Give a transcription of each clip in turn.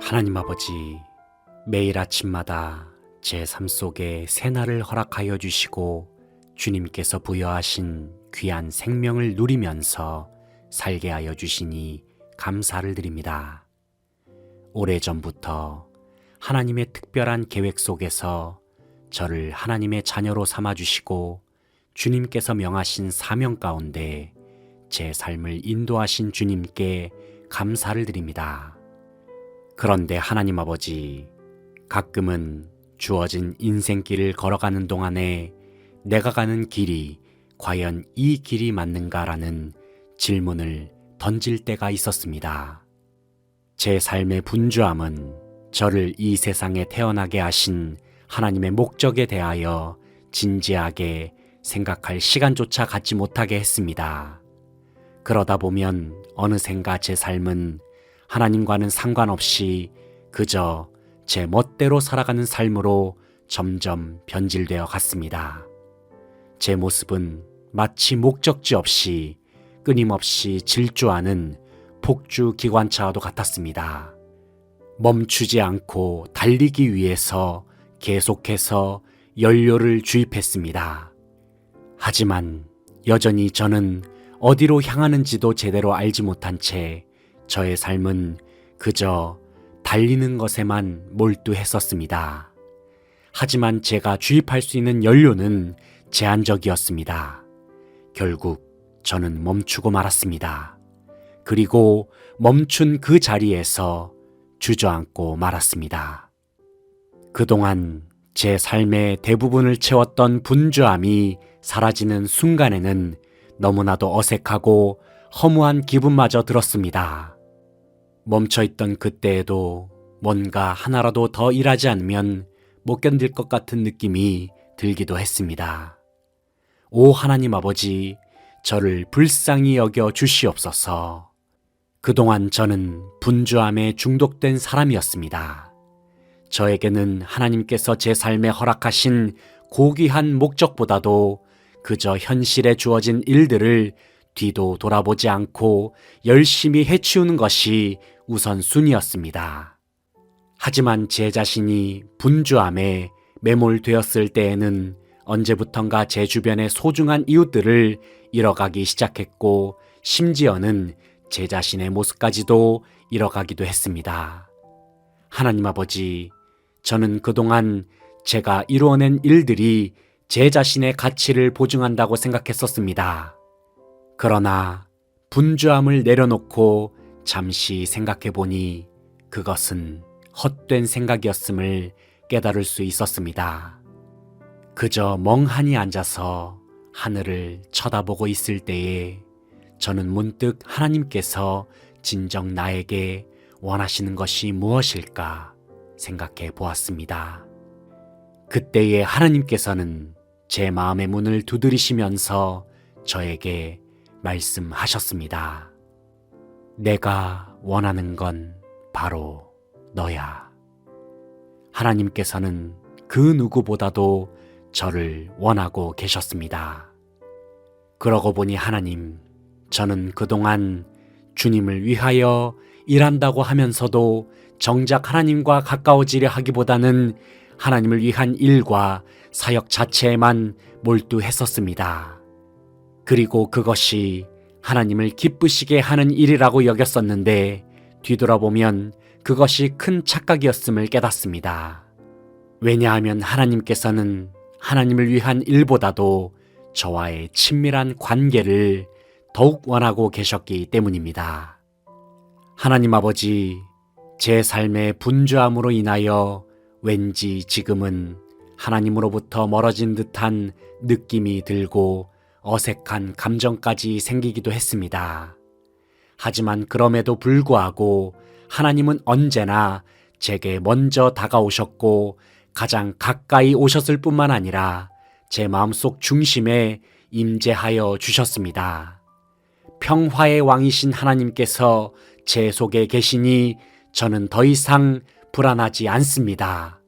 하나님 아버지, 매일 아침마다 제 삶 속에 새날을 허락하여 주시고 주님께서 부여하신 귀한 생명을 누리면서 살게 하여 주시니 감사를 드립니다. 오래전부터 하나님의 특별한 계획 속에서 저를 하나님의 자녀로 삼아주시고 주님께서 명하신 사명 가운데 제 삶을 인도하신 주님께 감사를 드립니다. 그런데 하나님 아버지, 가끔은 주어진 인생길을 걸어가는 동안에 내가 가는 길이 과연 이 길이 맞는가라는 질문을 던질 때가 있었습니다. 제 삶의 분주함은 저를 이 세상에 태어나게 하신 하나님의 목적에 대하여 진지하게 생각할 시간조차 갖지 못하게 했습니다. 그러다 보면 어느샌가 제 삶은 하나님과는 상관없이 그저 제 멋대로 살아가는 삶으로 점점 변질되어 갔습니다. 제 모습은 마치 목적지 없이 끊임없이 질주하는 폭주 기관차와도 같았습니다. 멈추지 않고 달리기 위해서 계속해서 연료를 주입했습니다. 하지만 여전히 저는 어디로 향하는지도 제대로 알지 못한 채 저의 삶은 그저 달리는 것에만 몰두했었습니다. 하지만 제가 주입할 수 있는 연료는 제한적이었습니다. 결국 저는 멈추고 말았습니다. 그리고 멈춘 그 자리에서 주저앉고 말았습니다. 그동안 제 삶의 대부분을 채웠던 분주함이 사라지는 순간에는 너무나도 어색하고 허무한 기분마저 들었습니다. 멈춰있던 그때에도 뭔가 하나라도 더 일하지 않으면 못 견딜 것 같은 느낌이 들기도 했습니다. 오 하나님 아버지, 저를 불쌍히 여겨 주시옵소서. 그동안 저는 분주함에 중독된 사람이었습니다. 저에게는 하나님께서 제 삶에 허락하신 고귀한 목적보다도 그저 현실에 주어진 일들을 뒤도 돌아보지 않고 열심히 해치우는 것이 우선순위였습니다. 하지만 제 자신이 분주함에 매몰되었을 때에는 언제부턴가 제 주변의 소중한 이웃들을 잃어가기 시작했고 심지어는 제 자신의 모습까지도 잃어가기도 했습니다. 하나님 아버지, 저는 그동안 제가 이루어낸 일들이 제 자신의 가치를 보증한다고 생각했었습니다. 그러나 분주함을 내려놓고 잠시 생각해 보니 그것은 헛된 생각이었음을 깨달을 수 있었습니다. 그저 멍하니 앉아서 하늘을 쳐다보고 있을 때에 저는 문득 하나님께서 진정 나에게 원하시는 것이 무엇일까 생각해 보았습니다. 그때에 하나님께서는 제 마음의 문을 두드리시면서 저에게 말씀하셨습니다. 내가 원하는 건 바로 너야. 하나님께서는 그 누구보다도 저를 원하고 계셨습니다. 그러고 보니 하나님, 저는 그동안 주님을 위하여 일한다고 하면서도 정작 하나님과 가까워지려 하기보다는 하나님을 위한 일과 사역 자체에만 몰두했었습니다. 그리고 그것이 하나님을 기쁘시게 하는 일이라고 여겼었는데 뒤돌아보면 그것이 큰 착각이었음을 깨닫습니다. 왜냐하면 하나님께서는 하나님을 위한 일보다도 저와의 친밀한 관계를 더욱 원하고 계셨기 때문입니다. 하나님 아버지, 제 삶의 분주함으로 인하여 왠지 지금은 하나님으로부터 멀어진 듯한 느낌이 들고 어색한 감정까지 생기기도 했습니다. 하지만 그럼에도 불구하고 하나님은 언제나 제게 먼저 다가오셨고 가장 가까이 오셨을 뿐만 아니라 제 마음속 중심에 임재하여 주셨습니다. 평화의 왕이신 하나님께서 제 속에 계시니 저는 더 이상 불안하지 않습니다.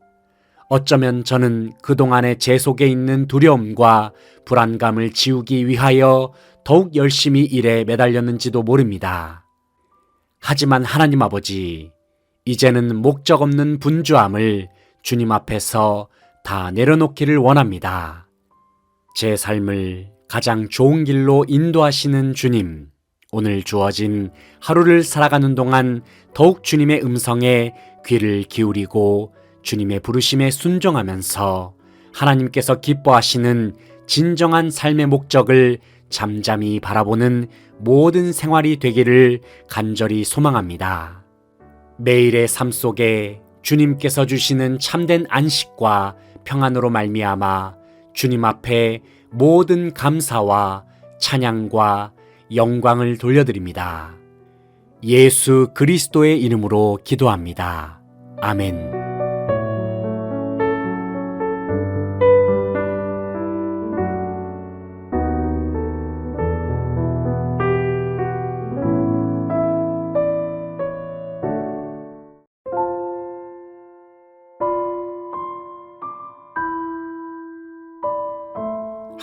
어쩌면 저는 그동안의 제 속에 있는 두려움과 불안감을 지우기 위하여 더욱 열심히 일에 매달렸는지도 모릅니다. 하지만 하나님 아버지, 이제는 목적 없는 분주함을 주님 앞에서 다 내려놓기를 원합니다. 제 삶을 가장 좋은 길로 인도하시는 주님, 오늘 주어진 하루를 살아가는 동안 더욱 주님의 음성에 귀를 기울이고 주님의 부르심에 순종하면서 하나님께서 기뻐하시는 진정한 삶의 목적을 잠잠히 바라보는 모든 생활이 되기를 간절히 소망합니다. 매일의 삶 속에 주님께서 주시는 참된 안식과 평안으로 말미암아 주님 앞에 모든 감사와 찬양과 영광을 돌려드립니다. 예수 그리스도의 이름으로 기도합니다. 아멘.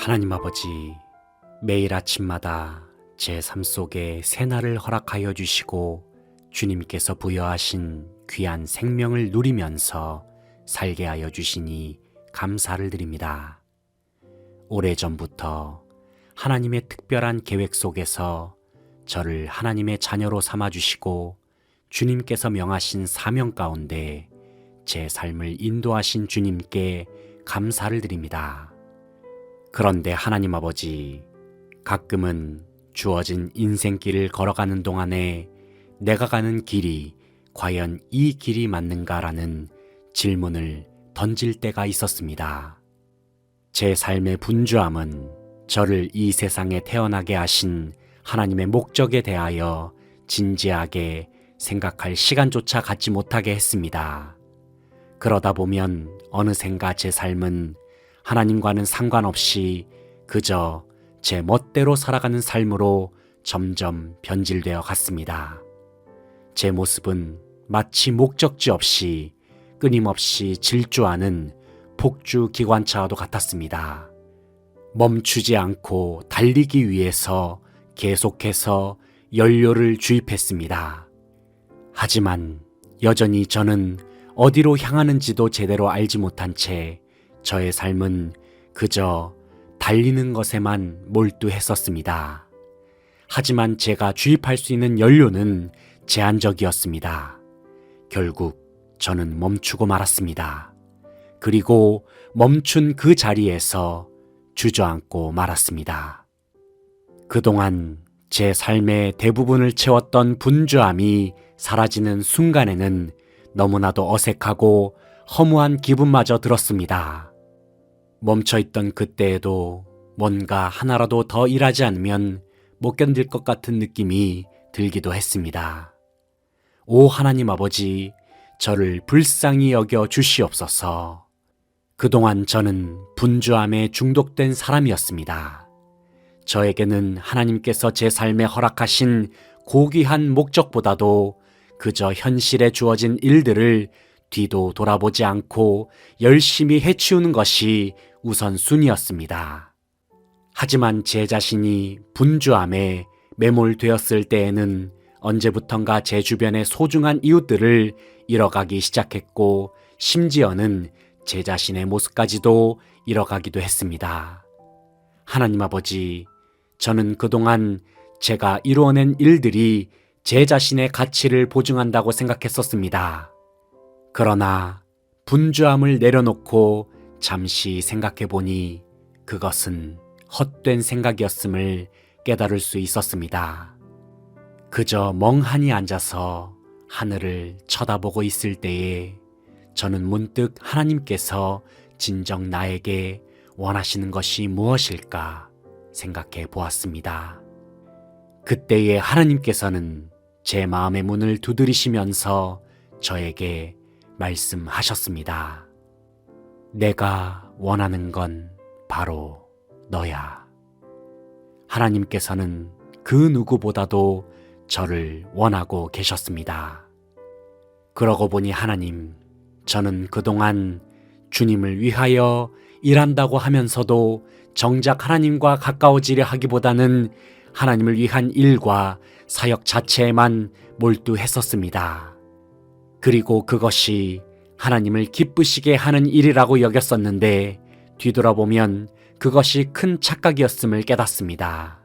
하나님 아버지, 매일 아침마다 제 삶 속에 새날을 허락하여 주시고 주님께서 부여하신 귀한 생명을 누리면서 살게 하여 주시니 감사를 드립니다. 오래전부터 하나님의 특별한 계획 속에서 저를 하나님의 자녀로 삼아주시고 주님께서 명하신 사명 가운데 제 삶을 인도하신 주님께 감사를 드립니다. 그런데 하나님 아버지, 가끔은 주어진 인생길을 걸어가는 동안에 내가 가는 길이 과연 이 길이 맞는가라는 질문을 던질 때가 있었습니다. 제 삶의 분주함은 저를 이 세상에 태어나게 하신 하나님의 목적에 대하여 진지하게 생각할 시간조차 갖지 못하게 했습니다. 그러다 보면 어느샌가 제 삶은 하나님과는 상관없이 그저 제 멋대로 살아가는 삶으로 점점 변질되어 갔습니다. 제 모습은 마치 목적지 없이 끊임없이 질주하는 폭주 기관차와도 같았습니다. 멈추지 않고 달리기 위해서 계속해서 연료를 주입했습니다. 하지만 여전히 저는 어디로 향하는지도 제대로 알지 못한 채 저의 삶은 그저 달리는 것에만 몰두했었습니다. 하지만 제가 주입할 수 있는 연료는 제한적이었습니다. 결국 저는 멈추고 말았습니다. 그리고 멈춘 그 자리에서 주저앉고 말았습니다. 그동안 제 삶의 대부분을 채웠던 분주함이 사라지는 순간에는 너무나도 어색하고 허무한 기분마저 들었습니다. 멈춰있던 그때에도 뭔가 하나라도 더 일하지 않으면 못 견딜 것 같은 느낌이 들기도 했습니다. 오 하나님 아버지, 저를 불쌍히 여겨 주시옵소서. 그동안 저는 분주함에 중독된 사람이었습니다. 저에게는 하나님께서 제 삶에 허락하신 고귀한 목적보다도 그저 현실에 주어진 일들을 뒤도 돌아보지 않고 열심히 해치우는 것이 우선순위였습니다. 하지만 제 자신이 분주함에 매몰되었을 때에는 언제부턴가 제 주변의 소중한 이웃들을 잃어가기 시작했고 심지어는 제 자신의 모습까지도 잃어가기도 했습니다. 하나님 아버지, 저는 그동안 제가 이루어낸 일들이 제 자신의 가치를 보증한다고 생각했었습니다. 그러나 분주함을 내려놓고 잠시 생각해보니 그것은 헛된 생각이었음을 깨달을 수 있었습니다. 그저 멍하니 앉아서 하늘을 쳐다보고 있을 때에 저는 문득 하나님께서 진정 나에게 원하시는 것이 무엇일까 생각해 보았습니다. 그때에 하나님께서는 제 마음의 문을 두드리시면서 저에게 말씀하셨습니다. 내가 원하는 건 바로 너야. 하나님께서는 그 누구보다도 저를 원하고 계셨습니다. 그러고 보니 하나님, 저는 그동안 주님을 위하여 일한다고 하면서도 정작 하나님과 가까워지려 하기보다는 하나님을 위한 일과 사역 자체에만 몰두했었습니다. 그리고 그것이 하나님을 기쁘시게 하는 일이라고 여겼었는데 뒤돌아보면 그것이 큰 착각이었음을 깨닫습니다.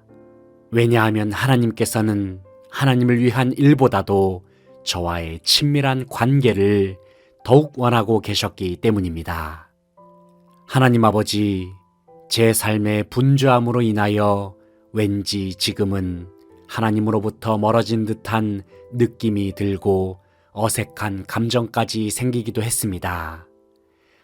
왜냐하면 하나님께서는 하나님을 위한 일보다도 저와의 친밀한 관계를 더욱 원하고 계셨기 때문입니다. 하나님 아버지, 제 삶의 분주함으로 인하여 왠지 지금은 하나님으로부터 멀어진 듯한 느낌이 들고 어색한 감정까지 생기기도 했습니다.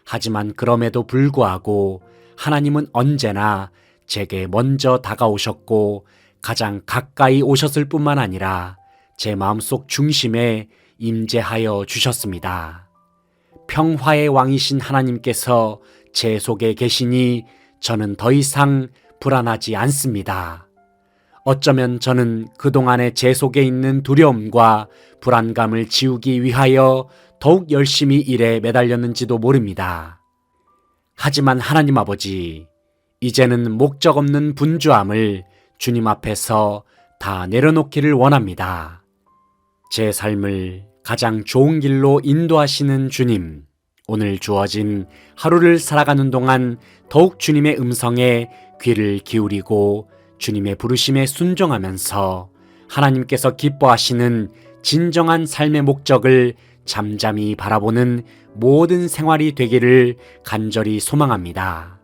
하지만 그럼에도 불구하고 하나님은 언제나 제게 먼저 다가오셨고 가장 가까이 오셨을 뿐만 아니라 제 마음속 중심에 임재하여 주셨습니다. 평화의 왕이신 하나님께서 제 속에 계시니 저는 더 이상 불안하지 않습니다. 어쩌면 저는 그동안의 제 속에 있는 두려움과 불안감을 지우기 위하여 더욱 열심히 일에 매달렸는지도 모릅니다. 하지만 하나님 아버지, 이제는 목적 없는 분주함을 주님 앞에서 다 내려놓기를 원합니다. 제 삶을 가장 좋은 길로 인도하시는 주님, 오늘 주어진 하루를 살아가는 동안 더욱 주님의 음성에 귀를 기울이고 주님의 부르심에 순종하면서 하나님께서 기뻐하시는 진정한 삶의 목적을 잠잠히 바라보는 모든 생활이 되기를 간절히 소망합니다.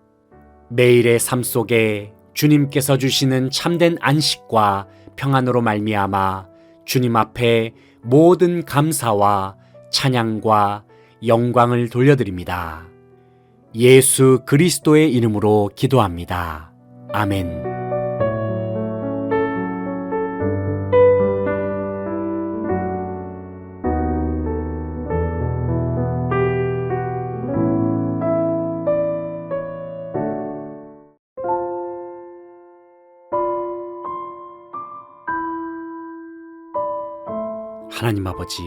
매일의 삶 속에 주님께서 주시는 참된 안식과 평안으로 말미암아 주님 앞에 모든 감사와 찬양과 영광을 돌려드립니다. 예수 그리스도의 이름으로 기도합니다. 아멘. 하나님 아버지,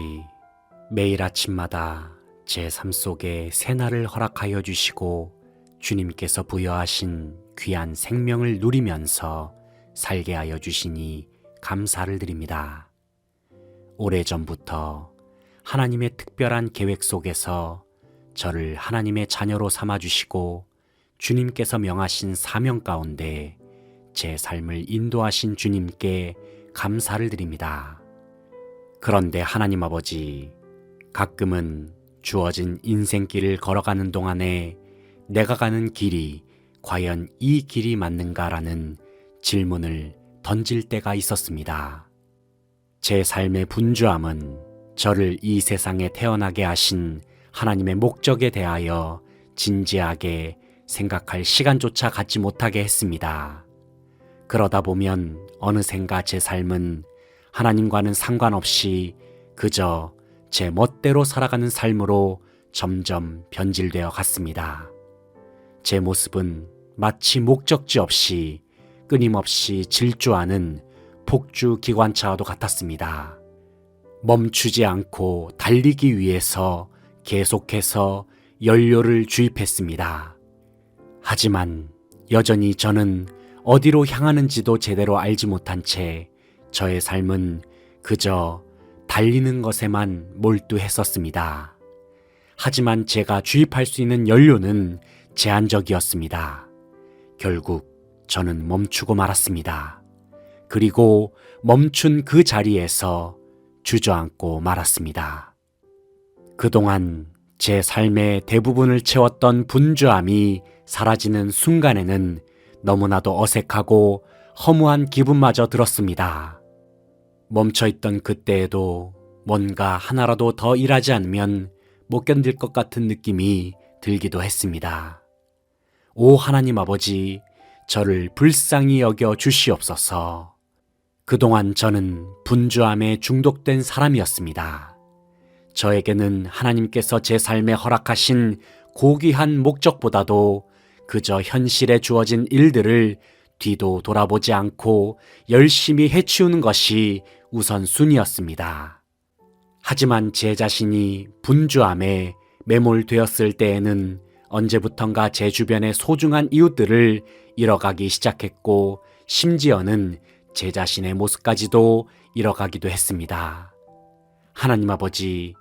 매일 아침마다 제 삶 속에 새날을 허락하여 주시고 주님께서 부여하신 귀한 생명을 누리면서 살게 하여 주시니 감사를 드립니다. 오래전부터 하나님의 특별한 계획 속에서 저를 하나님의 자녀로 삼아주시고 주님께서 명하신 사명 가운데 제 삶을 인도하신 주님께 감사를 드립니다. 그런데 하나님 아버지, 가끔은 주어진 인생길을 걸어가는 동안에 내가 가는 길이 과연 이 길이 맞는가라는 질문을 던질 때가 있었습니다. 제 삶의 분주함은 저를 이 세상에 태어나게 하신 하나님의 목적에 대하여 진지하게 생각할 시간조차 갖지 못하게 했습니다. 그러다 보면 어느샌가 제 삶은 하나님과는 상관없이 그저 제 멋대로 살아가는 삶으로 점점 변질되어 갔습니다. 제 모습은 마치 목적지 없이 끊임없이 질주하는 폭주 기관차와도 같았습니다. 멈추지 않고 달리기 위해서 계속해서 연료를 주입했습니다. 하지만 여전히 저는 어디로 향하는지도 제대로 알지 못한 채 저의 삶은 그저 달리는 것에만 몰두했었습니다. 하지만 제가 주입할 수 있는 연료는 제한적이었습니다. 결국 저는 멈추고 말았습니다. 그리고 멈춘 그 자리에서 주저앉고 말았습니다. 그동안 제 삶의 대부분을 채웠던 분주함이 사라지는 순간에는 너무나도 어색하고 허무한 기분마저 들었습니다. 멈춰있던 그때에도 뭔가 하나라도 더 일하지 않으면 못 견딜 것 같은 느낌이 들기도 했습니다. 오 하나님 아버지, 저를 불쌍히 여겨 주시옵소서. 그동안 저는 분주함에 중독된 사람이었습니다. 저에게는 하나님께서 제 삶에 허락하신 고귀한 목적보다도 그저 현실에 주어진 일들을 뒤도 돌아보지 않고 열심히 해치우는 것이 우선순위였습니다. 하지만 제 자신이 분주함에 매몰되었을 때에는 언제부턴가 제 주변의 소중한 이웃들을 잃어가기 시작했고 심지어는 제 자신의 모습까지도 잃어가기도 했습니다. 하나님 아버지,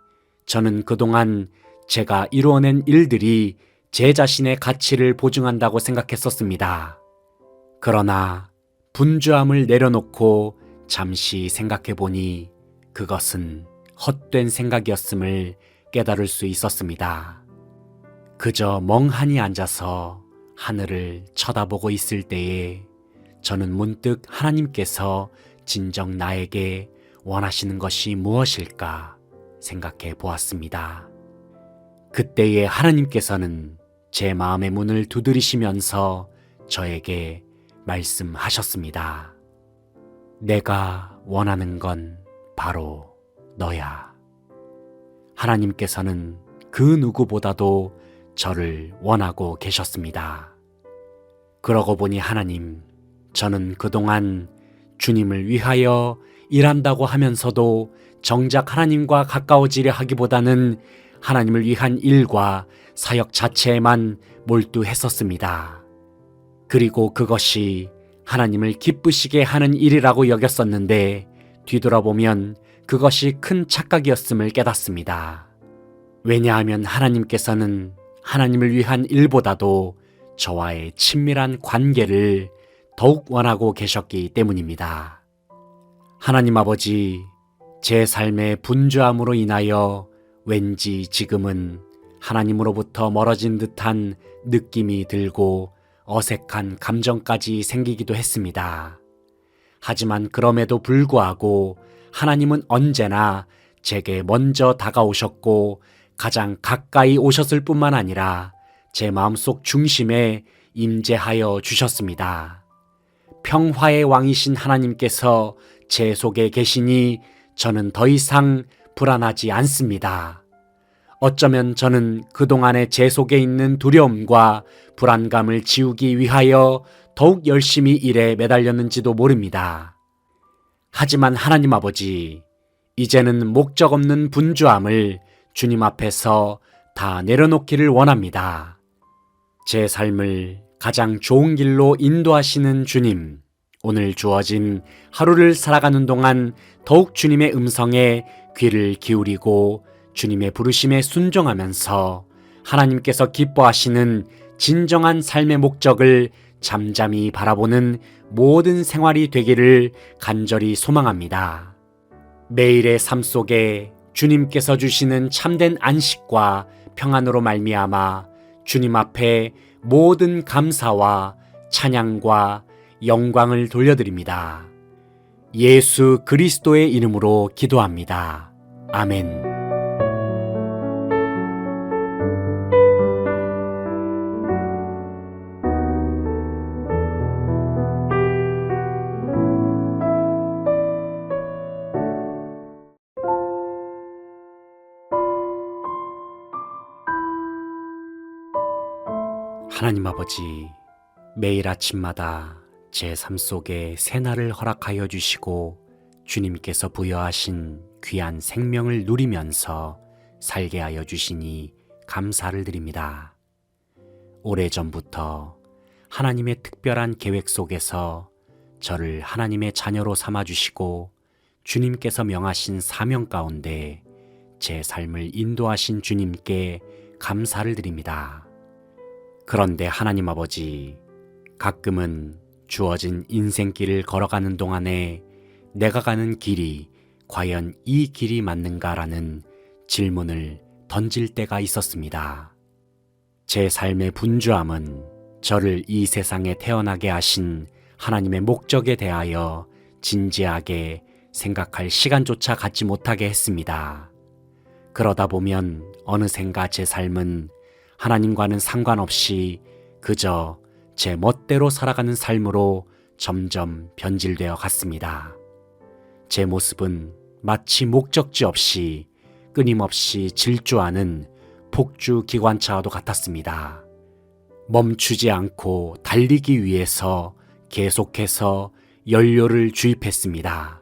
저는 그동안 제가 이루어낸 일들이 제 자신의 가치를 보증한다고 생각했었습니다. 그러나 분주함을 내려놓고 잠시 생각해 보니 그것은 헛된 생각이었음을 깨달을 수 있었습니다. 그저 멍하니 앉아서 하늘을 쳐다보고 있을 때에 저는 문득 하나님께서 진정 나에게 원하시는 것이 무엇일까 생각해 보았습니다. 그때에 하나님께서는 제 마음의 문을 두드리시면서 저에게 말씀하셨습니다. 내가 원하는 건 바로 너야. 하나님께서는 그 누구보다도 저를 원하고 계셨습니다. 그러고 보니 하나님, 저는 그동안 주님을 위하여 일한다고 하면서도 정작 하나님과 가까워지려 하기보다는 하나님을 위한 일과 사역 자체에만 몰두했었습니다. 그리고 그것이 하나님을 기쁘시게 하는 일이라고 여겼었는데 뒤돌아보면 그것이 큰 착각이었음을 깨닫습니다. 왜냐하면 하나님께서는 하나님을 위한 일보다도 저와의 친밀한 관계를 더욱 원하고 계셨기 때문입니다. 하나님 아버지, 제 삶의 분주함으로 인하여 왠지 지금은 하나님으로부터 멀어진 듯한 느낌이 들고 어색한 감정까지 생기기도 했습니다. 하지만 그럼에도 불구하고 하나님은 언제나 제게 먼저 다가오셨고 가장 가까이 오셨을 뿐만 아니라 제 마음속 중심에 임재하여 주셨습니다. 평화의 왕이신 하나님께서 제 속에 계시니 저는 더 이상 불안하지 않습니다. 어쩌면 저는 그동안의 제 속에 있는 두려움과 불안감을 지우기 위하여 더욱 열심히 일에 매달렸는지도 모릅니다. 하지만 하나님 아버지, 이제는 목적 없는 분주함을 주님 앞에서 다 내려놓기를 원합니다. 제 삶을 가장 좋은 길로 인도하시는 주님, 오늘 주어진 하루를 살아가는 동안 더욱 주님의 음성에 귀를 기울이고 주님의 부르심에 순종하면서 하나님께서 기뻐하시는 진정한 삶의 목적을 잠잠히 바라보는 모든 생활이 되기를 간절히 소망합니다. 매일의 삶 속에 주님께서 주시는 참된 안식과 평안으로 말미암아 주님 앞에 모든 감사와 찬양과 영광을 돌려드립니다. 예수 그리스도의 이름으로 기도합니다. 아멘. 하나님 아버지, 매일 아침마다 제 삶 속에 새날을 허락하여 주시고 주님께서 부여하신 귀한 생명을 누리면서 살게 하여 주시니 감사를 드립니다. 오래전부터 하나님의 특별한 계획 속에서 저를 하나님의 자녀로 삼아주시고 주님께서 명하신 사명 가운데 제 삶을 인도하신 주님께 감사를 드립니다. 그런데 하나님 아버지, 가끔은 주어진 인생길을 걸어가는 동안에 내가 가는 길이 과연 이 길이 맞는가라는 질문을 던질 때가 있었습니다. 제 삶의 분주함은 저를 이 세상에 태어나게 하신 하나님의 목적에 대하여 진지하게 생각할 시간조차 갖지 못하게 했습니다. 그러다 보면 어느샌가 제 삶은 하나님과는 상관없이 그저 제 멋대로 살아가는 삶으로 점점 변질되어 갔습니다. 제 모습은 마치 목적지 없이 끊임없이 질주하는 폭주 기관차와도 같았습니다. 멈추지 않고 달리기 위해서 계속해서 연료를 주입했습니다.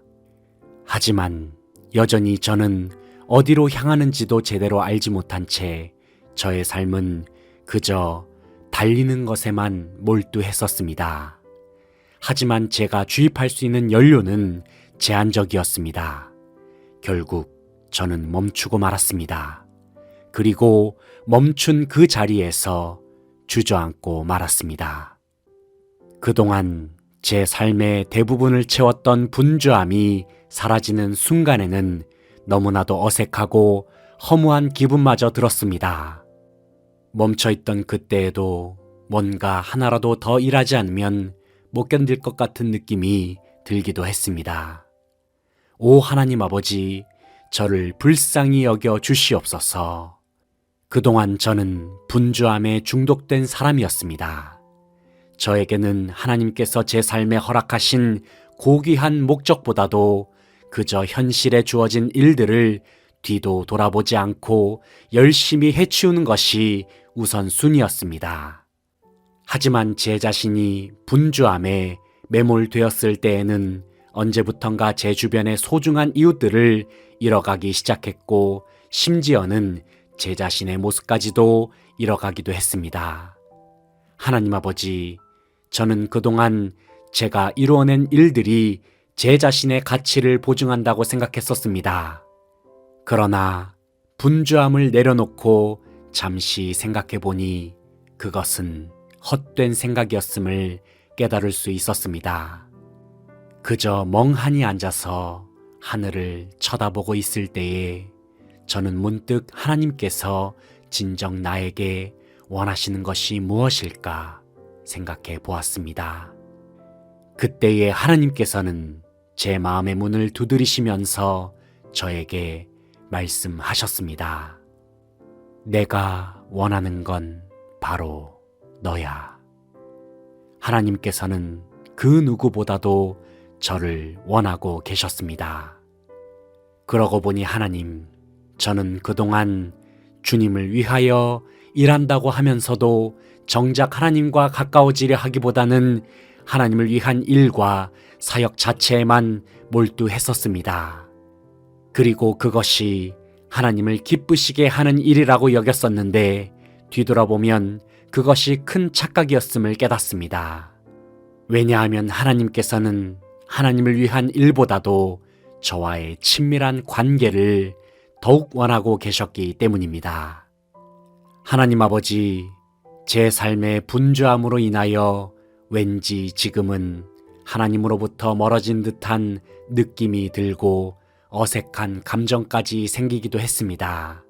하지만 여전히 저는 어디로 향하는지도 제대로 알지 못한 채 저의 삶은 그저 달리는 것에만 몰두했었습니다. 하지만 제가 주입할 수 있는 연료는 제한적이었습니다. 결국 저는 멈추고 말았습니다. 그리고 멈춘 그 자리에서 주저앉고 말았습니다. 그동안 제 삶의 대부분을 채웠던 분주함이 사라지는 순간에는 너무나도 어색하고 허무한 기분마저 들었습니다. 멈춰있던 그때에도 뭔가 하나라도 더 일하지 않으면 못 견딜 것 같은 느낌이 들기도 했습니다. 오 하나님 아버지, 저를 불쌍히 여겨 주시옵소서. 그동안 저는 분주함에 중독된 사람이었습니다. 저에게는 하나님께서 제 삶에 허락하신 고귀한 목적보다도 그저 현실에 주어진 일들을 뒤도 돌아보지 않고 열심히 해치우는 것이 우선순위였습니다. 하지만 제 자신이 분주함에 매몰되었을 때에는 언제부턴가 제 주변의 소중한 이웃들을 잃어가기 시작했고, 심지어는 제 자신의 모습까지도 잃어가기도 했습니다. 하나님 아버지, 저는 그동안 제가 이루어낸 일들이 제 자신의 가치를 보증한다고 생각했었습니다. 그러나 분주함을 내려놓고 잠시 생각해 보니 그것은 헛된 생각이었음을 깨달을 수 있었습니다. 그저 멍하니 앉아서 하늘을 쳐다보고 있을 때에 저는 문득 하나님께서 진정 나에게 원하시는 것이 무엇일까 생각해 보았습니다. 그때에 하나님께서는 제 마음의 문을 두드리시면서 저에게 말씀하셨습니다. 내가 원하는 건 바로 너야. 하나님께서는 그 누구보다도 저를 원하고 계셨습니다. 그러고 보니 하나님, 저는 그동안 주님을 위하여 일한다고 하면서도 정작 하나님과 가까워지려 하기보다는 하나님을 위한 일과 사역 자체에만 몰두했었습니다. 그리고 그것이 하나님을 기쁘시게 하는 일이라고 여겼었는데 뒤돌아보면 그것이 큰 착각이었음을 깨닫습니다. 왜냐하면 하나님께서는 하나님을 위한 일보다도 저와의 친밀한 관계를 더욱 원하고 계셨기 때문입니다. 하나님 아버지, 제 삶의 분주함으로 인하여 왠지 지금은 하나님으로부터 멀어진 듯한 느낌이 들고 어색한 감정까지 생기기도 했습니다.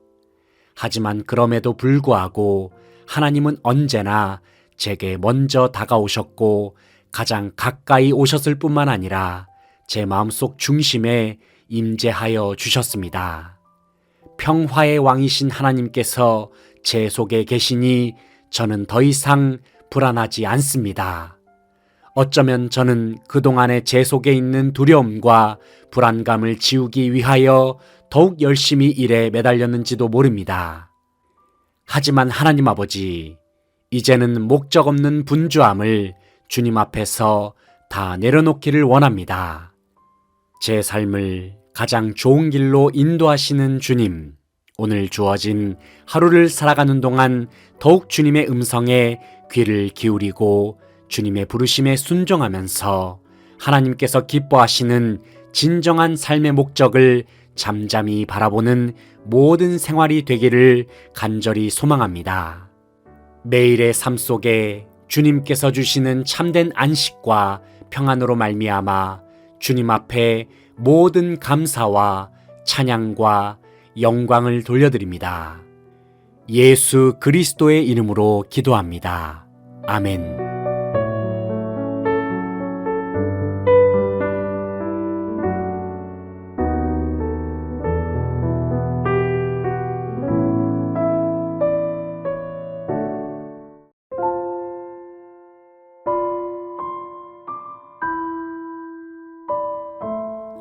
하지만 그럼에도 불구하고 하나님은 언제나 제게 먼저 다가오셨고 가장 가까이 오셨을 뿐만 아니라 제 마음속 중심에 임재하여 주셨습니다. 평화의 왕이신 하나님께서 제 속에 계시니 저는 더 이상 불안하지 않습니다. 어쩌면 저는 그동안의 제 속에 있는 두려움과 불안감을 지우기 위하여 더욱 열심히 일에 매달렸는지도 모릅니다. 하지만 하나님 아버지, 이제는 목적 없는 분주함을 주님 앞에서 다 내려놓기를 원합니다. 제 삶을 가장 좋은 길로 인도하시는 주님, 오늘 주어진 하루를 살아가는 동안 더욱 주님의 음성에 귀를 기울이고 주님의 부르심에 순종하면서 하나님께서 기뻐하시는 진정한 삶의 목적을 잠잠히 바라보는 모든 생활이 되기를 간절히 소망합니다. 매일의 삶 속에 주님께서 주시는 참된 안식과 평안으로 말미암아 주님 앞에 모든 감사와 찬양과 영광을 돌려드립니다. 예수 그리스도의 이름으로 기도합니다. 아멘.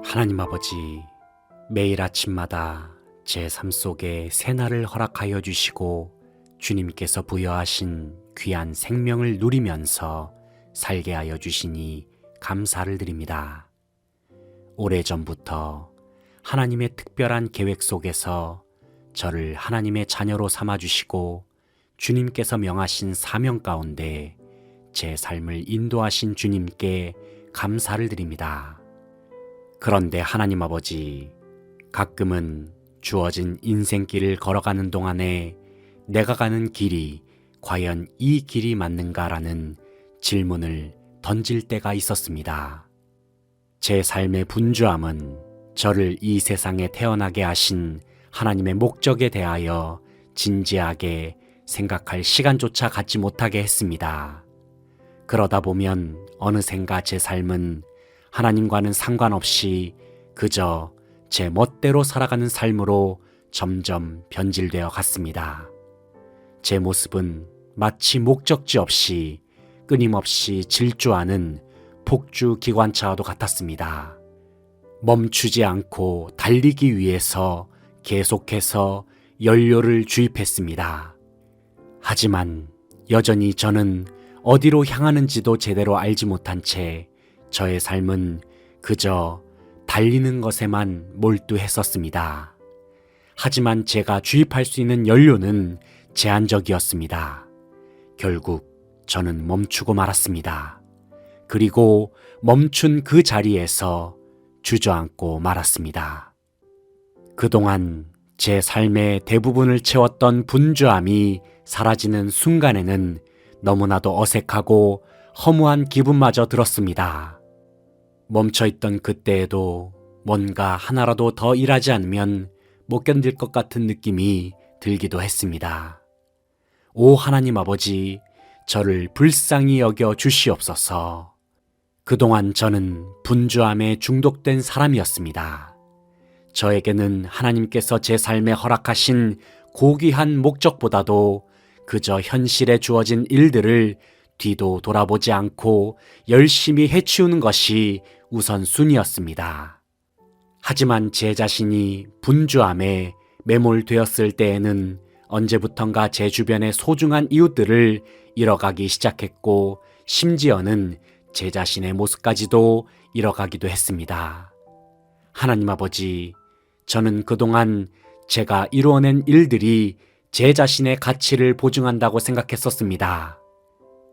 하나님 아버지, 매일 아침마다 제 삶 속에 새날을 허락하여 주시고 주님께서 부여하신 귀한 생명을 누리면서 살게 하여 주시니 감사를 드립니다. 오래전부터 하나님의 특별한 계획 속에서 저를 하나님의 자녀로 삼아주시고 주님께서 명하신 사명 가운데 제 삶을 인도하신 주님께 감사를 드립니다. 그런데 하나님 아버지, 가끔은 주어진 인생길을 걸어가는 동안에 내가 가는 길이 과연 이 길이 맞는가라는 질문을 던질 때가 있었습니다. 제 삶의 분주함은 저를 이 세상에 태어나게 하신 하나님의 목적에 대하여 진지하게 생각할 시간조차 갖지 못하게 했습니다. 그러다 보면 어느샌가 제 삶은 하나님과는 상관없이 그저 제 멋대로 살아가는 삶으로 점점 변질되어 갔습니다. 제 모습은 마치 목적지 없이 끊임없이 질주하는 폭주 기관차와도 같았습니다. 멈추지 않고 달리기 위해서 계속해서 연료를 주입했습니다. 하지만 여전히 저는 어디로 향하는지도 제대로 알지 못한 채 저의 삶은 그저 달리는 것에만 몰두했었습니다. 하지만 제가 주입할 수 있는 연료는 제한적이었습니다. 결국 저는 멈추고 말았습니다. 그리고 멈춘 그 자리에서 주저앉고 말았습니다. 그동안 제 삶의 대부분을 채웠던 분주함이 사라지는 순간에는 너무나도 어색하고 허무한 기분마저 들었습니다. 멈춰있던 그때에도 뭔가 하나라도 더 일하지 않으면 못 견딜 것 같은 느낌이 들기도 했습니다. 오 하나님 아버지, 저를 불쌍히 여겨 주시옵소서. 그동안 저는 분주함에 중독된 사람이었습니다. 저에게는 하나님께서 제 삶에 허락하신 고귀한 목적보다도 그저 현실에 주어진 일들을 뒤도 돌아보지 않고 열심히 해치우는 것이 우선순위였습니다. 하지만 제 자신이 분주함에 매몰되었을 때에는 언제부턴가 제 주변의 소중한 이웃들을 잃어가기 시작했고 심지어는 제 자신의 모습까지도 잃어가기도 했습니다. 하나님 아버지, 저는 그동안 제가 이루어낸 일들이 제 자신의 가치를 보증한다고 생각했었습니다.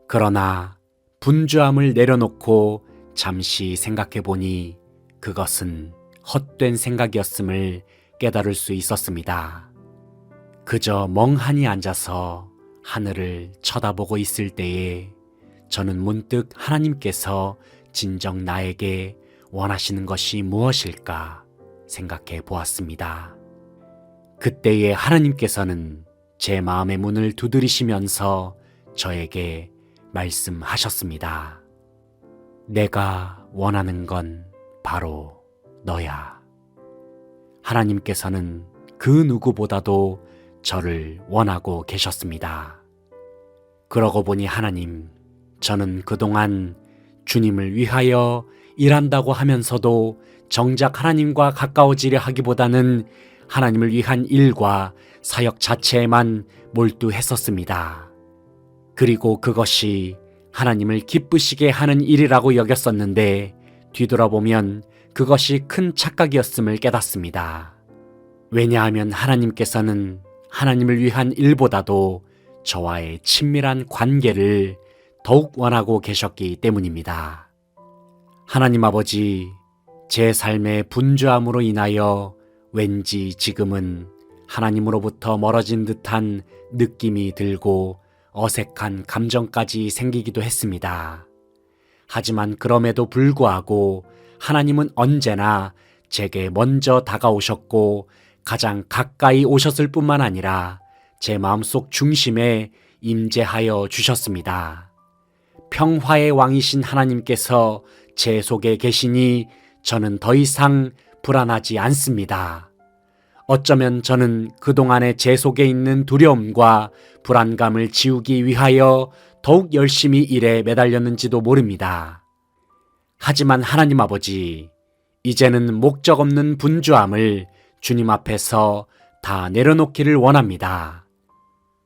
그러나 분주함을 내려놓고 잠시 생각해 보니 그것은 헛된 생각이었음을 깨달을 수 있었습니다. 그저 멍하니 앉아서 하늘을 쳐다보고 있을 때에 저는 문득 하나님께서 진정 나에게 원하시는 것이 무엇일까 생각해 보았습니다. 그때에 하나님께서는 제 마음의 문을 두드리시면서 저에게 말씀하셨습니다. 내가 원하는 건 바로 너야. 하나님께서는 그 누구보다도 저를 원하고 계셨습니다. 그러고 보니 하나님, 저는 그동안 주님을 위하여 일한다고 하면서도 정작 하나님과 가까워지려 하기보다는 하나님을 위한 일과 사역 자체에만 몰두했었습니다. 그리고 그것이 하나님을 기쁘시게 하는 일이라고 여겼었는데 뒤돌아보면 그것이 큰 착각이었음을 깨닫습니다. 왜냐하면 하나님께서는 하나님을 위한 일보다도 저와의 친밀한 관계를 더욱 원하고 계셨기 때문입니다. 하나님 아버지, 제 삶의 분주함으로 인하여 왠지 지금은 하나님으로부터 멀어진 듯한 느낌이 들고 어색한 감정까지 생기기도 했습니다. 하지만 그럼에도 불구하고 하나님은 언제나 제게 먼저 다가오셨고 가장 가까이 오셨을 뿐만 아니라 제 마음속 중심에 임재하여 주셨습니다. 평화의 왕이신 하나님께서 제 속에 계시니 저는 더 이상 불안하지 않습니다. 어쩌면 저는 그동안의 제 속에 있는 두려움과 불안감을 지우기 위하여 더욱 열심히 일에 매달렸는지도 모릅니다. 하지만 하나님 아버지, 이제는 목적 없는 분주함을 주님 앞에서 다 내려놓기를 원합니다.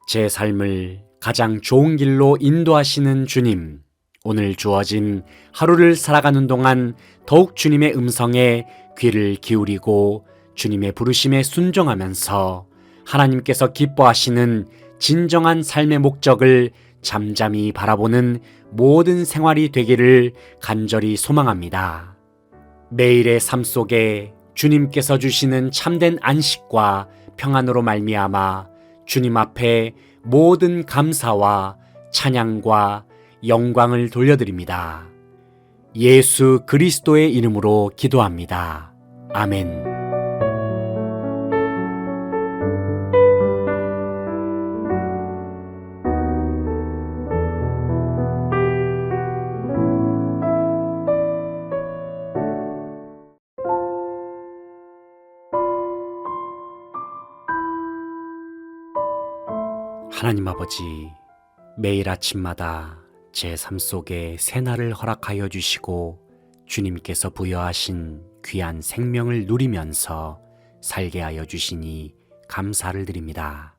제 삶을 가장 좋은 길로 인도하시는 주님, 오늘 주어진 하루를 살아가는 동안 더욱 주님의 음성에 귀를 기울이고 주님의 부르심에 순종하면서 하나님께서 기뻐하시는 진정한 삶의 목적을 잠잠히 바라보는 모든 생활이 되기를 간절히 소망합니다. 매일의 삶 속에 주님께서 주시는 참된 안식과 평안으로 말미암아 주님 앞에 모든 감사와 찬양과 영광을 돌려드립니다. 예수 그리스도의 이름으로 기도합니다. 아멘. 하나님 아버지, 매일 아침마다 제 삶 속에 새날을 허락하여 주시고 주님께서 부여하신 귀한 생명을 누리면서 살게 하여 주시니 감사를 드립니다.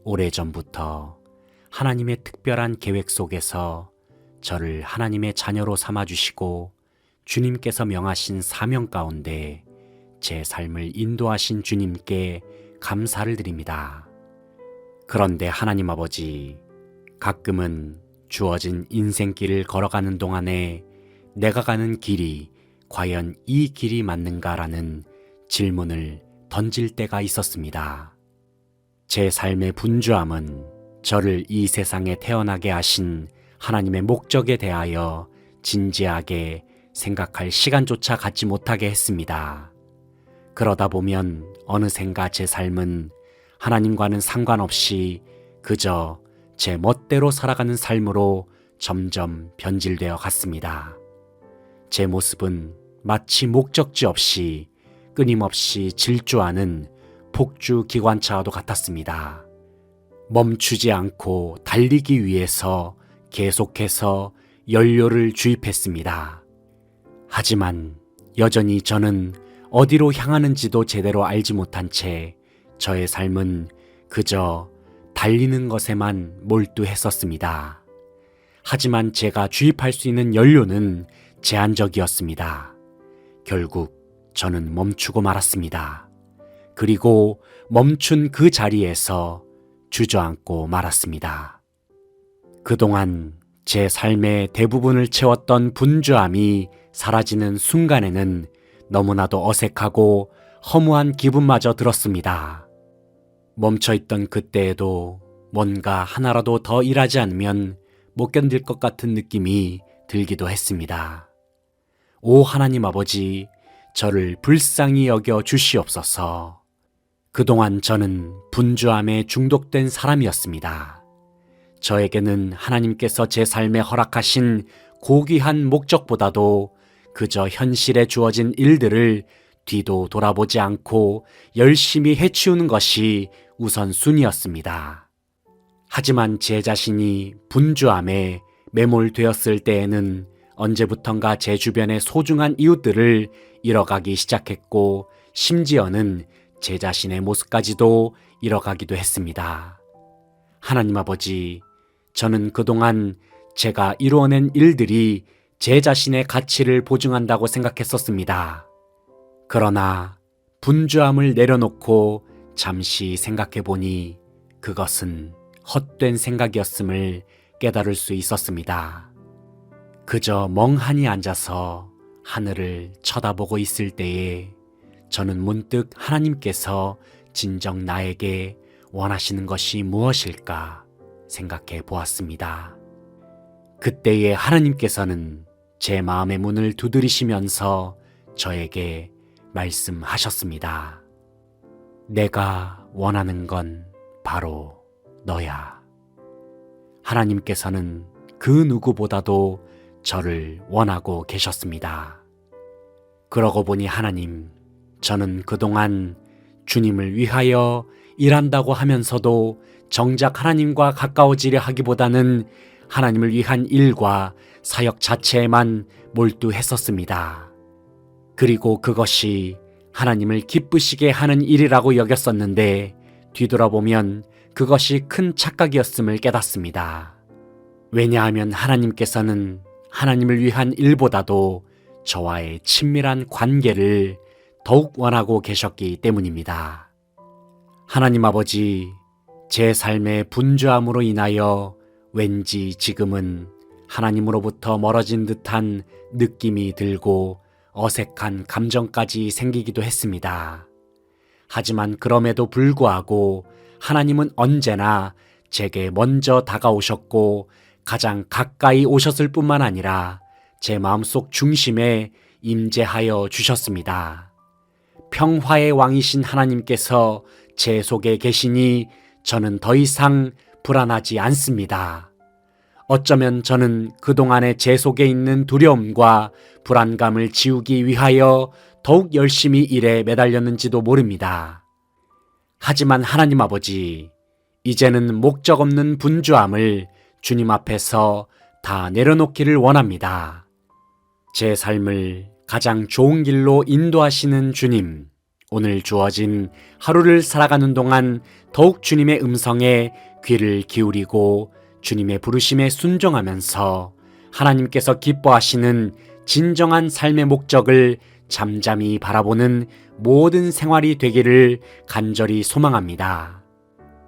오래전부터 하나님의 특별한 계획 속에서 저를 하나님의 자녀로 삼아주시고 주님께서 명하신 사명 가운데 제 삶을 인도하신 주님께 감사를 드립니다. 그런데 하나님 아버지, 가끔은 주어진 인생길을 걸어가는 동안에 내가 가는 길이 과연 이 길이 맞는가라는 질문을 던질 때가 있었습니다. 제 삶의 분주함은 저를 이 세상에 태어나게 하신 하나님의 목적에 대하여 진지하게 생각할 시간조차 갖지 못하게 했습니다. 그러다 보면 어느샌가 제 삶은 하나님과는 상관없이 그저 제 멋대로 살아가는 삶으로 점점 변질되어 갔습니다. 제 모습은 마치 목적지 없이 끊임없이 질주하는 폭주 기관차와도 같았습니다. 멈추지 않고 달리기 위해서 계속해서 연료를 주입했습니다. 하지만 여전히 저는 어디로 향하는지도 제대로 알지 못한 채 저의 삶은 그저 달리는 것에만 몰두했었습니다. 하지만 제가 주입할 수 있는 연료는 제한적이었습니다. 결국 저는 멈추고 말았습니다. 그리고 멈춘 그 자리에서 주저앉고 말았습니다. 그동안 제 삶의 대부분을 채웠던 분주함이 사라지는 순간에는 너무나도 어색하고 허무한 기분마저 들었습니다. 멈춰있던 그때에도 뭔가 하나라도 더 일하지 않으면 못 견딜 것 같은 느낌이 들기도 했습니다. 오 하나님 아버지, 저를 불쌍히 여겨 주시옵소서. 그동안 저는 분주함에 중독된 사람이었습니다. 저에게는 하나님께서 제 삶에 허락하신 고귀한 목적보다도 그저 현실에 주어진 일들을 뒤도 돌아보지 않고 열심히 해치우는 것이 우선순위였습니다. 하지만 제 자신이 분주함에 매몰되었을 때에는 언제부턴가 제 주변의 소중한 이웃들을 잃어가기 시작했고 심지어는 제 자신의 모습까지도 잃어가기도 했습니다. 하나님 아버지, 저는 그동안 제가 이루어낸 일들이 제 자신의 가치를 보증한다고 생각했었습니다. 그러나 분주함을 내려놓고 잠시 생각해 보니 그것은 헛된 생각이었음을 깨달을 수 있었습니다. 그저 멍하니 앉아서 하늘을 쳐다보고 있을 때에 저는 문득 하나님께서 진정 나에게 원하시는 것이 무엇일까 생각해 보았습니다. 그때에 하나님께서는 제 마음의 문을 두드리시면서 저에게 말씀하셨습니다. 내가 원하는 건 바로 너야. 하나님께서는 그 누구보다도 저를 원하고 계셨습니다. 그러고 보니 하나님, 저는 그동안 주님을 위하여 일한다고 하면서도 정작 하나님과 가까워지려 하기보다는 하나님을 위한 일과 사역 자체에만 몰두했었습니다. 그리고 그것이 하나님을 기쁘시게 하는 일이라고 여겼었는데 뒤돌아보면 그것이 큰 착각이었음을 깨닫습니다. 왜냐하면 하나님께서는 하나님을 위한 일보다도 저와의 친밀한 관계를 더욱 원하고 계셨기 때문입니다. 하나님 아버지, 제 삶의 분주함으로 인하여 왠지 지금은 하나님으로부터 멀어진 듯한 느낌이 들고 어색한 감정까지 생기기도 했습니다. 하지만 그럼에도 불구하고 하나님은 언제나 제게 먼저 다가오셨고 가장 가까이 오셨을 뿐만 아니라 제 마음속 중심에 임재하여 주셨습니다. 평화의 왕이신 하나님께서 제 속에 계시니 저는 더 이상 불안하지 않습니다. 어쩌면 저는 그동안의 제 속에 있는 두려움과 불안감을 지우기 위하여 더욱 열심히 일에 매달렸는지도 모릅니다. 하지만 하나님 아버지, 이제는 목적 없는 분주함을 주님 앞에서 다 내려놓기를 원합니다. 제 삶을 가장 좋은 길로 인도하시는 주님, 오늘 주어진 하루를 살아가는 동안 더욱 주님의 음성에 귀를 기울이고 주님의 부르심에 순종하면서 하나님께서 기뻐하시는 진정한 삶의 목적을 잠잠히 바라보는 모든 생활이 되기를 간절히 소망합니다.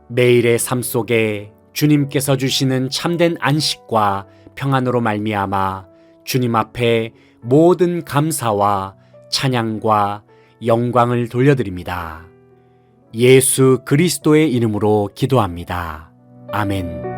매일의 삶 속에 주님께서 주시는 참된 안식과 평안으로 말미암아 주님 앞에 모든 감사와 찬양과 영광을 돌려드립니다. 예수 그리스도의 이름으로 기도합니다. 아멘.